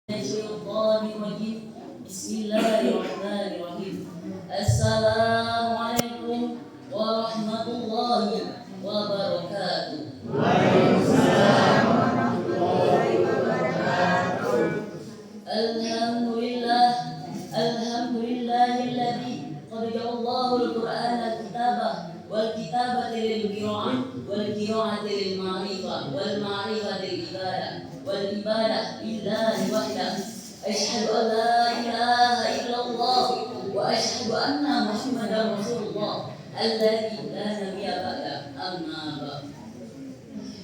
الشيطان الرجيم بسم الله الرحمن الرحيم السلام عليكم ورحمة الله وبركاته. Waalaikumsalam warahmatullahi wabarakatuh. Alhamdulillahilladzi qad ja'alallahu al-Qur'ana kitabah wal kitabata lil qira'ah wal qira'ati lil ma'rifah wal ma'rifati lil ibadah wal ibadah lillahi wahdah. Asyhadu an la ilaha illallah wa asyhadu anna Muhammadar Rasulullah alladzi la nabiyya ba'da. Amma ba'd.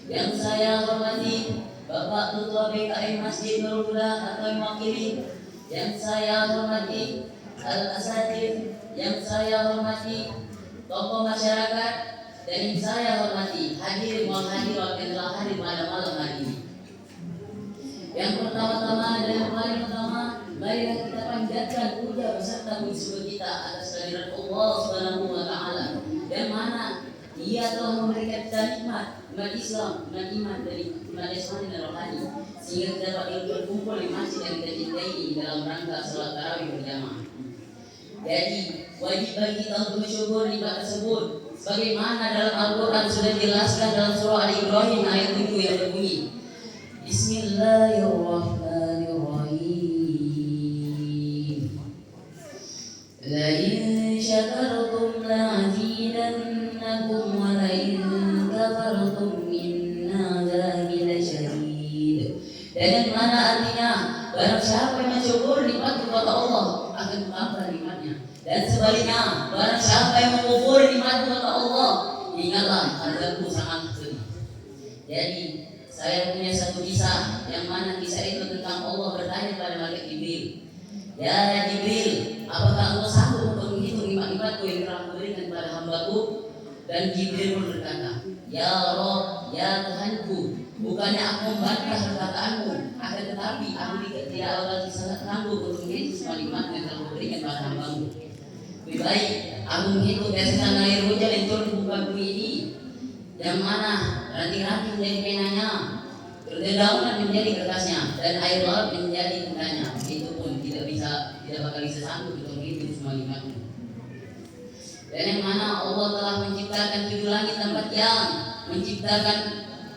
Yang saya hormati Bapak Ketua BKM Masjid Nurul Huda atau mewakili, yang saya hormati Al-Asatidz, yang saya hormati tokoh masyarakat, dan yang saya hormati hadirin wal hadirat yang telah hadir pada malam hari ini. Yang pertama-tama dan yang paling utama, marilah kita panjatkan puja beserta puji kita atas kehadirat Allah Subhanahu wa taala, yang mana Dia telah memberikan kita nikmat Islam, nikmat iman dari iman jasmani dan rohani, sehingga kita dapat berkumpul di masjid yang kita cintai dalam rangka salat tarawih berjamaah. Jadi wajib bagi kita untuk bersyukur nikmat tersebut, sebagaimana dalam Al-Quran sudah dijelaskan dalam surah Al-Ibrahim ayat 7 yang berbunyi Bismillahirrahmanirrahim. La in syakartum la'azidannakum wa la in kafartum inna adzabi lasyadid. Dan yang mana artinya barang siapa yang mensyukur nikmat kepada Allah akan tambah nikmatnya, dan sebaliknya barang siapa yang mengkufuri nikmat kepada Allah, ingatlah azabku sangat pedih. Jadi saya punya satu kisah, yang mana kisah itu tentang Allah bertanya pada malaikat Jibril, ya Jibril, apakah Allah sanggup untuk menghitung nikmat-nikmatku yang telah kuberikan pada hambaku? Dan Jibril pun berkata, ya Rabb, ya Tuhanku, bukannya aku membantah perkataanmu, akan tetapi aku tidak lagi sanggup untuk menghitung semua nikmat yang telah kuberikan pada hambamu. Lebih baik aku menghitung tetesan air hujan yang turun di muka bumi ini, yang mana ranting-ranting menjadi penanya, dedaunan menjadi kertasnya, dan air laut menjadi tendanya. Itu pun tidak bakal bisa sanggup untuk menghitung semua nikmatmu. Dan yang mana Allah telah menciptakan 7 langit tanpa tiang, menciptakan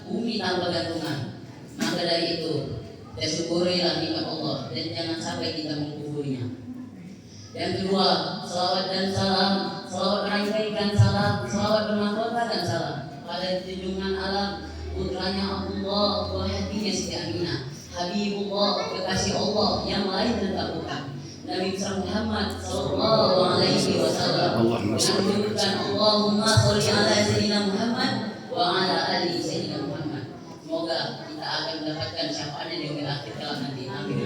bumi tanpa gantungan. Maka dari itu kita syukurilah nikmat Allah dan jangan sampai kita mengkufurinya. Yang kedua, salawat dan salam, salawat merangkaikan salam, salawat bermahkotahkan salam pada junjungan alam, putranya Allah, buah hatinya Siti Aminah, Habibullah, kekasih Allah yang lain dan tak bukan, Nabi Muhammad sallallahu alaihi wasallam, yang menunjukkan Allahumma sholli ala sayyidina Muhammad wa ala ali sayyidina Muhammad. Semoga kita akan mendapatkan syafaatnya di akhir kelak nanti. Amin.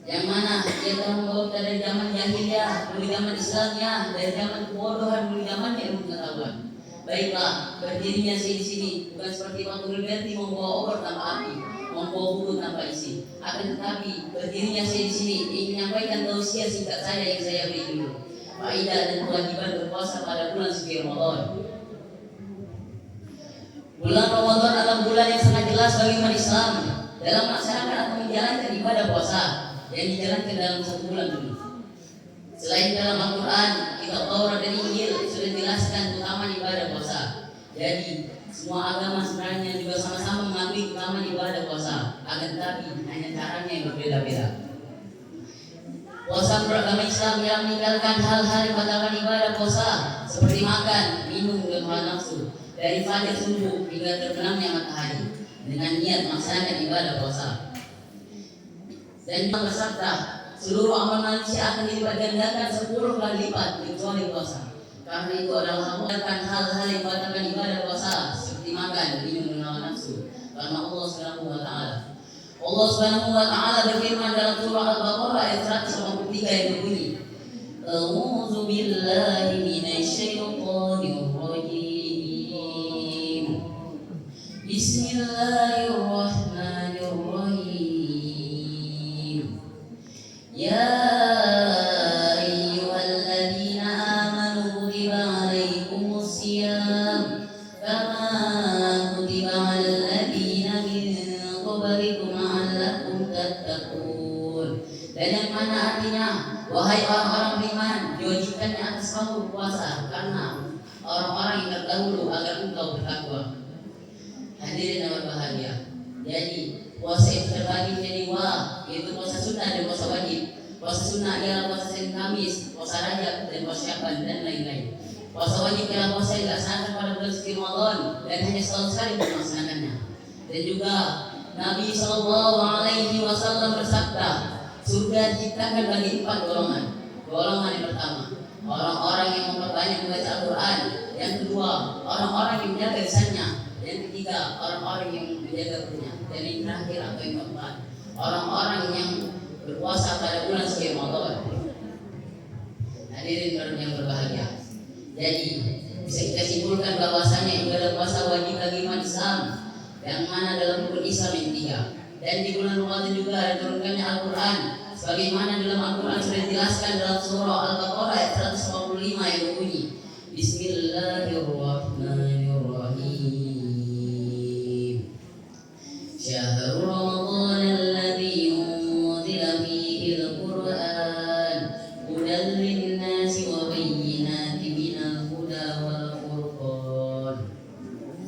Yang mana dia telah membawa kita dari zaman jahiliyah menuju zaman Islamnya, dari zaman kebodohan menuju zaman ilmu pengetahuan. Baiklah, berdirinya di sini bukan seperti waktu Liberty membawa obor tanpa api, membawa buku tanpa isi. Akan tetapi berdirinya di sini ingin menyampaikan tausiah singkat saya yang saya beri dulu. Faedah dan kewajiban berpuasa pada bulan suci Ramadan. Bulan Ramadan adalah bulan yang sangat jelas bagi umat Islam dalam melaksanakan atau menjalankan ibadah puasa yang dijalankan dalam 1 bulan dulu. Selain dalam Al-Quran, kitab Taurat dan Injil sudah dijelaskan keutamaan ibadah puasa. Jadi semua agama sebenarnya juga sama-sama mengakui keutamaan ibadah puasa, akan tetapi hanya caranya yang berbeda-beda. Puasa beragama Islam yang meninggalkan hal-hal yang membatalkan ibadah puasa, seperti makan, minum, dan hawa nafsu, dari fajar subuh hingga terbenamnya matahari, dengan niat melaksanakan ibadah puasa. Dan Allah bersabda, seluruh amal manusia akan dilipat gandakan 10 kali lipat kecuali puasa. Karena itu adalah meninggalkan hal-hal yang membatalkan ibadah puasa, seperti makan, minum, dan hawa nafsu. Karena Allah Subhanahu wa taala. Allah Subhanahu wa taala berfirman dalam surah Al-Baqarah ayat 183 yang berbunyi, A'udzu billahi minasy syaithanir rajim. Bismillahirrahmanirrahim. Ya ayyuhalladzina amanu kutiba alaikumus syiyam kama kutiba alal ladzina min qablikum la'allakum tattaqun. Dan yang mana artinya, wahai orang-orang beriman, diwajibkannya atas kamu puasa karena orang-orang yang terdahulu agar engkau bertakwa. Hadirin yang berbahagia. Jadi puasa itu terbagi menjadi dua, yaitu puasa sunnah dan puasa wajib. Puasa sunnah adalah puasa Senin Kamis, puasa Rajab dan puasa Syaban dan lain-lain. Puasa wajib adalah puasa yang dilaksanakan pada bulan suci Ramadan dan hanya setahun sekali melaksanakannya. Dan juga Nabi SAW bersabda, surga diciptakan bagi 4 golongan. Golongan yang pertama, orang-orang yang memperbanyak membaca Al-Quran. Yang kedua, orang-orang yang menjaga lisannya. Yang ketiga, orang-orang yang menjaga perutnya. Dan yang terakhir atau yang keempat, orang-orang yang berpuasa pada bulan suci Ramadan. Hadirin yang berbahagia. Jadi bisa kita simpulkan bahwasanya ibadah puasa wajib bagi umat Islam, yang mana dalam rukun Islam yang 3. Dan di bulan Ramadan juga diturunkannya Al-Quran, sebagaimana dalam Al-Quran sudah dijelaskan dalam surah Al-Baqarah ayat 145 yang berbunyi, Bismillahirrahmanirrahim. Syahrul Ramadan alladzi unzila fihi al-Qur'an hudan lin-nasi wa bayyinatin minal huda wal furqan.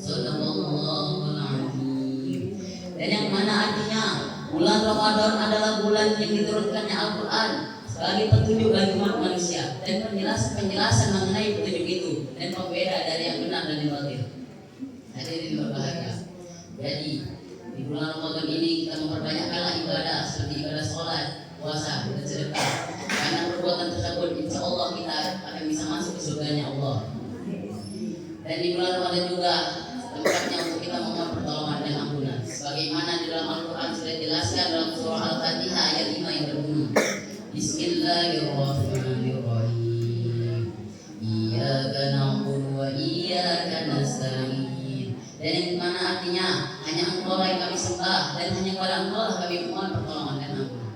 Shadaqallahul azim. Dan yang mana artinya bulan Ramadan adalah bulan yang diturunkannya Al-Quran sebagai petunjuk bagi umat manusia dan penjelasan mengenai petunjuk itu dan pembeda dari yang benar dan yang batil. Hadirin berbahagia. Jadi di bulan Ramadan ini kita memperbanyakkanlah ibadah seperti ibadah sholat, puasa, dan sedekah. Karena perbuatan tersebut insya Allah kita akan bisa masuk ke surganya Allah. Dan di bulan Ramadan juga tempatnya untuk kita memohon pertolongan dan ampunan. Sebagaimana di dalam Al-Quran sudah dijelaskan dalam surah Al-Fatihah ayat 5 yang berbunyi, Bismillahirrahmanirrahim. Iyyaka na'budu wa iyyaka nasta'in. Dan yang mana artinya hanya Engkau yang kami sembah dan hanya kepada Engkau kami mohon pertolongan dan ampunan.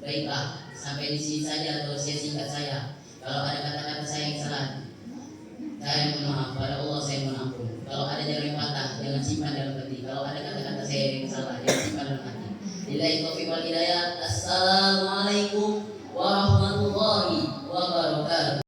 Baiklah, sampai di sini saja atau singkat saya. Kalau ada kata-kata saya yang salah, saya mohon maaf. Pada Allah saya mohon ampun. Kalau ada jalan yang patah, jangan simpan dalam hati. Kalau ada kata-kata saya yang salah, jangan simpan dalam hati. Billahi taufiq wal hidayah. Assalamualaikum